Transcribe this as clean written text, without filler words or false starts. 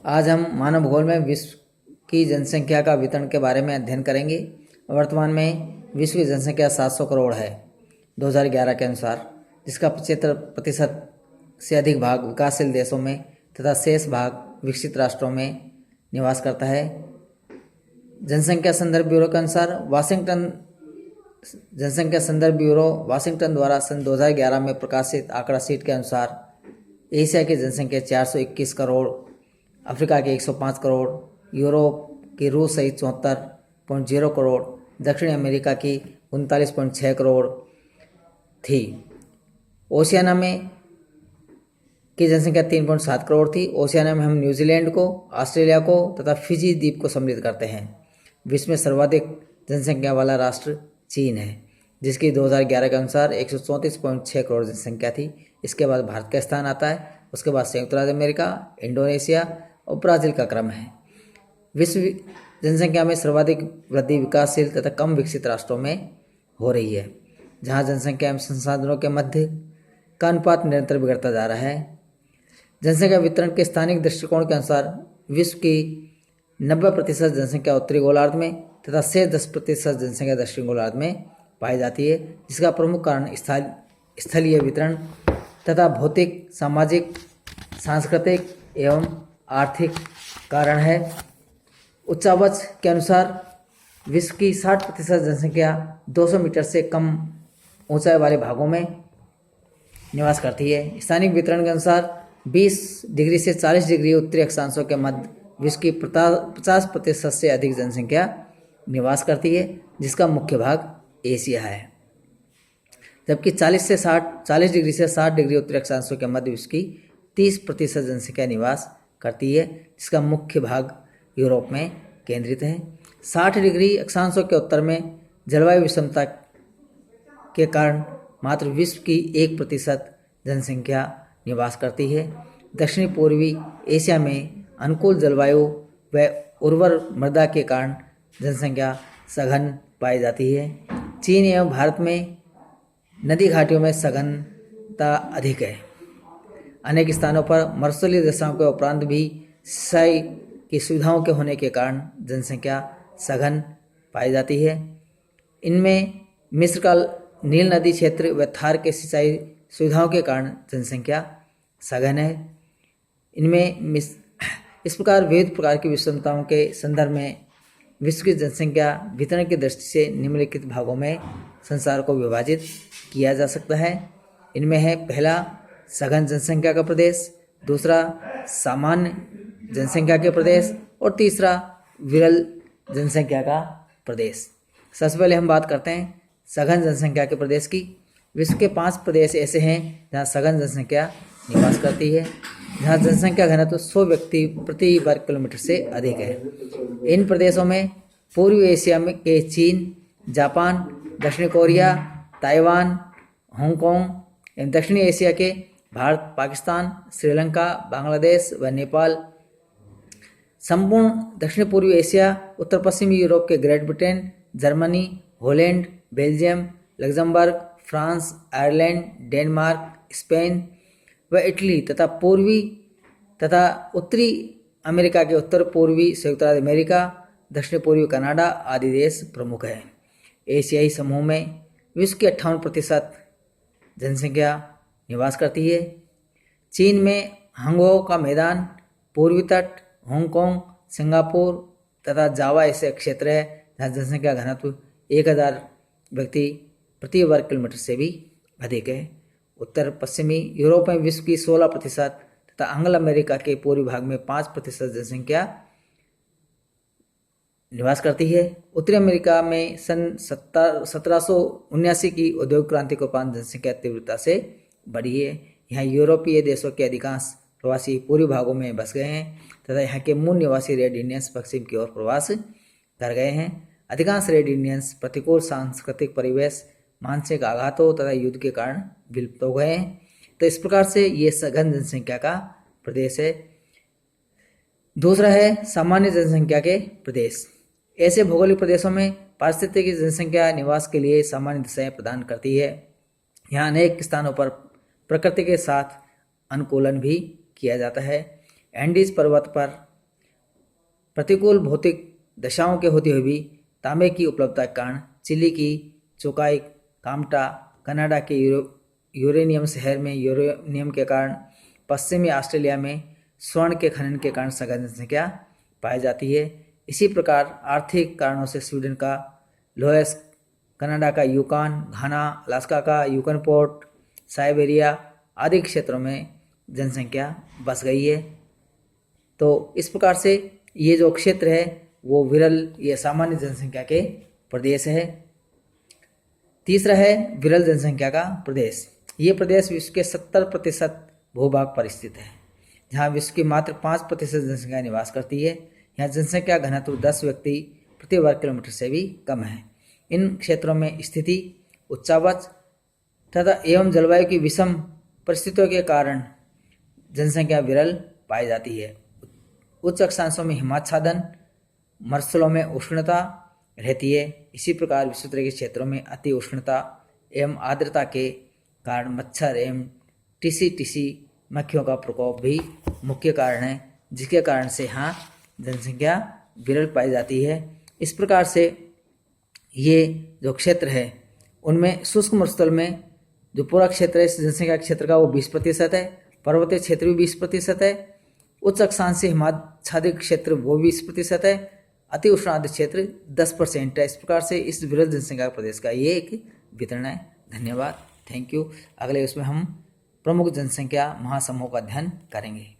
आज हम मानव भूगोल में विश्व की जनसंख्या का वितरण के बारे में अध्ययन करेंगे। वर्तमान में विश्व की जनसंख्या 700 करोड़ है 2011 के अनुसार, जिसका 75% से अधिक भाग विकासशील देशों में तथा शेष भाग विकसित राष्ट्रों में निवास करता है। जनसंख्या संदर्भ ब्यूरो के अनुसार जनसंख्या संदर्भ ब्यूरो वाशिंगटन द्वारा सन 2011 में प्रकाशित आंकड़ा शीट के अनुसार एशिया की जनसंख्या 421 करोड़, अफ्रीका के 105 करोड़, यूरोप की रूस सहित 74.0 करोड़, दक्षिण अमेरिका की 39.6 करोड़ थी। ओशियाना में की जनसंख्या 3.7 करोड़ थी। ओशियाना में हम न्यूजीलैंड को, ऑस्ट्रेलिया को तथा फिजी द्वीप को सम्मिलित करते हैं। विश्व में सर्वाधिक जनसंख्या वाला राष्ट्र चीन है, जिसकी 2011 के अनुसार 134.6 करोड़ जनसंख्या थी। इसके बाद भारत का स्थान आता है, उसके बाद संयुक्त राज्य अमेरिका, इंडोनेशिया और ब्राज़ील का क्रम है। विश्व जनसंख्या में सर्वाधिक वृद्धि विकासशील तथा कम विकसित राष्ट्रों में हो रही है, जहां जनसंख्या एवं संसाधनों के मध्य का अनुपात निरंतर बिगड़ता जा रहा है। जनसंख्या वितरण के स्थानिक दृष्टिकोण के अनुसार विश्व की 90% जनसंख्या उत्तरी गोलार्ध में तथा शेष 10% जनसंख्या दक्षिण गोलार्ध में पाई जाती है, जिसका प्रमुख कारण स्थलीय वितरण तथा भौतिक, सामाजिक, सांस्कृतिक एवं आर्थिक कारण है। उच्चावच के अनुसार विश्व की 60% जनसंख्या 200 मीटर से कम ऊंचाई वाले भागों में निवास करती है। स्थानिक वितरण के अनुसार 20 डिग्री से 40 डिग्री उत्तरी अक्षांशों के मध्य विश्व की 50% से अधिक जनसंख्या निवास करती है, जिसका मुख्य भाग एशिया है। जबकि 40 डिग्री से 60 डिग्री उत्तरी अक्षांशों के मध्य विश्व की 30% जनसंख्या निवास करती है, जिसका मुख्य भाग यूरोप में केंद्रित है। 60 डिग्री अक्षांशों के उत्तर में जलवायु विषमता के कारण मात्र विश्व की 1% जनसंख्या निवास करती है। दक्षिणी पूर्वी एशिया में अनुकूल जलवायु व उर्वर मृदा के कारण जनसंख्या सघन पाई जाती है। चीन एवं भारत में नदी घाटियों में सघनता अधिक है। अनेक स्थानों पर मरुस्थलीय दशाओं के उपरांत भी सिंचाई की सुविधाओं के होने के कारण जनसंख्या सघन पाई जाती है। इनमें मिस्र का नील नदी क्षेत्र व थार के सिंचाई सुविधाओं के कारण जनसंख्या सघन है। इनमें इस प्रकार विविध प्रकार की विषमताओं के संदर्भ में विश्व की जनसंख्या वितरण की दृष्टि से निम्नलिखित भागों में संसार को विभाजित किया जा सकता है। इनमें है पहला सघन जनसंख्या का प्रदेश, दूसरा सामान्य जनसंख्या के प्रदेश और तीसरा विरल जनसंख्या का प्रदेश। सबसे पहले हम बात करते हैं सघन जनसंख्या के प्रदेश की। विश्व के 5 प्रदेश ऐसे हैं जहां सघन जनसंख्या निवास करती है, जहां जनसंख्या घनत्व 100 व्यक्ति प्रति वर्ग किलोमीटर से अधिक है। इन प्रदेशों में पूर्वी एशिया में के चीन, जापान, दक्षिण कोरिया, ताइवान, हांगकांग एवं दक्षिणी एशिया के भारत, पाकिस्तान, श्रीलंका, बांग्लादेश व नेपाल, संपूर्ण दक्षिण पूर्वी एशिया, उत्तर पश्चिमी यूरोप के great Britain, Germany, Holland, Belgium, Luxembourg, France, Ireland, Denmark, Spain व इटली तथा पूर्वी तथा उत्तरी अमेरिका के उत्तर पूर्वी संयुक्त राज्य अमेरिका, दक्षिण पूर्वी कनाडा आदि देश प्रमुख हैं। एशियाई समूह में विश्व की 58% जनसंख्या निवास करती है। चीन में हांगओ का मैदान, पूर्वी तट, हांगकांग, सिंगापुर तथा जावा ऐसे क्षेत्र है जहाँ जनसंख्या घनत्व 1000 व्यक्ति प्रति वर्ग किलोमीटर से भी अधिक है। उत्तर पश्चिमी यूरोप में विश्व की 16% तथा अंग्ल अमेरिका के पूर्वी भाग में 5% जनसंख्या निवास करती है। उत्तरी अमेरिका में सन 1779 की औद्योगिक क्रांति के उपरांत जनसंख्या तीव्रता से बढ़ी है। यहाँ यूरोपीय देशों के अधिकांश प्रवासी पूर्वी भागों में बस गए हैं तथा यहाँ के मूल निवासी रेड इंडियंस पश्चिम की ओर प्रवास कर गए हैं। अधिकांश रेड इंडियंस प्रतिकूल सांस्कृतिक परिवेश, मानसिक आघातों तथा युद्ध के कारण विलुप्त हो गए हैं। तो इस प्रकार से ये सघन जनसंख्या का प्रदेश है। दूसरा है सामान्य जनसंख्या के प्रदेश। ऐसे भौगोलिक प्रदेशों में पारिस्थितिकी जनसंख्या निवास के लिए सामान्य दिशाएं प्रदान करती है। यहाँ अनेक स्थानों पर प्रकृति के साथ अनुकूलन भी किया जाता है। एंडीज पर्वत पर प्रतिकूल भौतिक दशाओं के होते हुए भी तांबे की उपलब्धता के कारण चिली की चोकाई कामटा, कनाडा के यूरेनियम शहर में यूरेनियम के कारण पश्चिमी ऑस्ट्रेलिया में स्वर्ण के खनन के कारण सघन जनसंख्या पाई जाती है। इसी प्रकार आर्थिक कारणों से स्वीडन का लोएस, कनाडा का यूकॉन, घाना, अलास्का का यूकॉन पोर्ट, साइबेरिया आदि क्षेत्रों में जनसंख्या बस गई है। तो इस प्रकार से ये जो क्षेत्र है वो विरल या सामान्य जनसंख्या के प्रदेश है। तीसरा है विरल जनसंख्या का प्रदेश। ये प्रदेश विश्व के 70% भूभाग पर स्थित है, जहाँ विश्व की मात्र 5% जनसंख्या निवास करती है। यहाँ जनसंख्या घनत्व 10 व्यक्ति प्रति वर्ग किलोमीटर से भी कम है। इन क्षेत्रों में स्थिति उच्चावच तथा एवं जलवायु की विषम परिस्थितियों के कारण जनसंख्या विरल पाई जाती है। उच्च अक्षांशों में हिमाच्छादन, मरुस्थलों में उष्णता रहती है। इसी प्रकार विश्वोत्तर के क्षेत्रों में अति उष्णता एवं आर्द्रता के कारण मच्छर एवं टीसी मक्खियों का प्रकोप भी मुख्य कारण है, जिसके कारण से यहाँ जनसंख्या विरल पाई जाती है। इस प्रकार से ये जो क्षेत्र है उनमें शुष्क मरुस्थल में जो पूरा क्षेत्र है इस जनसंख्या क्षेत्र का वो 20% है, पर्वतीय क्षेत्र भी 20% है, उच्च अक्षांश हिमाच्छादित क्षेत्र वो 20% है, अति उष्ण आर्द्र क्षेत्र 10% है। इस प्रकार से इस विरल जनसंख्या प्रदेश का ये एक वितरण है। धन्यवाद, थैंक यू। अगले उसमें हम प्रमुख जनसंख्या महासमूह का अध्ययन करेंगे।